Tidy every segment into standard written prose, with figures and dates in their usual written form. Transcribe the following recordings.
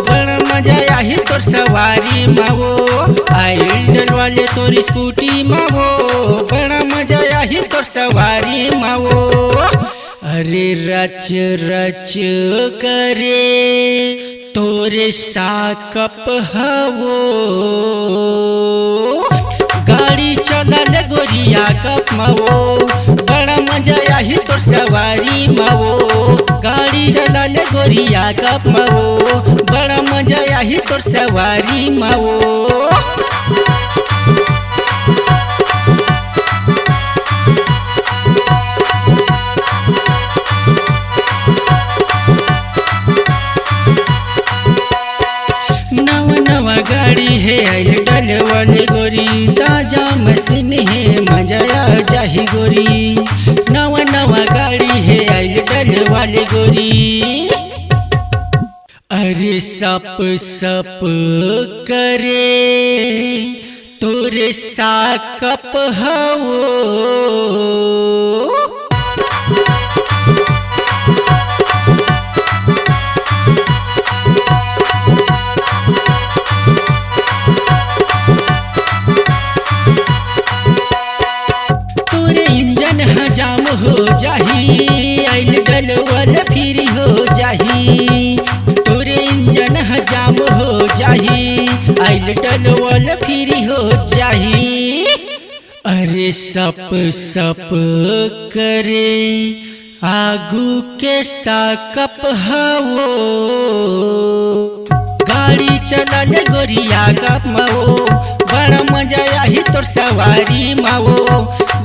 बड़ा मजा आई तोर सवारी मावो, आइल डलवाले तोर स्कूटी मावो, बड़ा मजा आई तोर सवारी मावो। अरे रच रच करे तोरे साकप हवो, गाड़ी चलल गोरिया कप मावो, बड़ा मजा आई तोर सवारी मावो, गाड़ी चलल गोरिया कप मावो, बड़ा मजा आई तोर सवारी मावो। गाड़ी है आइल डलवाले गोरी, ताजा मशीन है मजा आ जाही गोरी, नवा नवा गाड़ी है आइल डलवाले गोरी। अरे सप सप करे तोरे साकप हवो, जाम हो जाही आइल डलवाल फिर हो जाही, तोरे इंजन जाम हो जाही आइल डलवाल फिर हो जाही। अरे सप सप करे आगू के साकप हवो, गाड़ी चलल गोरिया कप मावो, बड़ा मजा आई तोर सवारी मावो,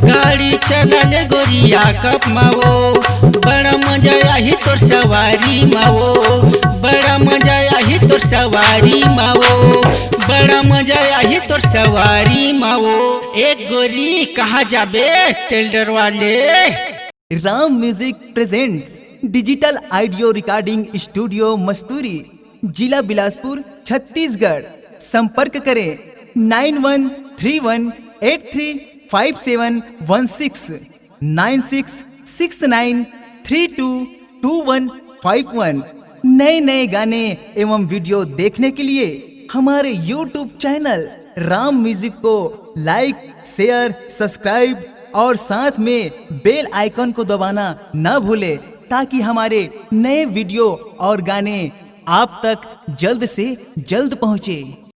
गाड़ी चलल गोरिया कप मावो, बड़ा मजा आई तोर सवारी मावो, बड़ा मजा आई तोर सवारी मावो, बड़ा मजा आई तोर सवारी मावो। एक गोरी कहाँ जाबे टेलर वाले। Ram music presents digital audio recording studio Masturi, जिला बिलासपुर, छत्तीसगढ़। संपर्क करें 9131835716 9669322151। नए नए गाने एवं वीडियो देखने के लिए हमारे YouTube चैनल राम म्यूजिक को लाइक, शेयर, सब्सक्राइब और साथ में बेल आइकन को दबाना न भूले, ताकि हमारे नए वीडियो और गाने आप तक जल्द से जल्द पहुंचे।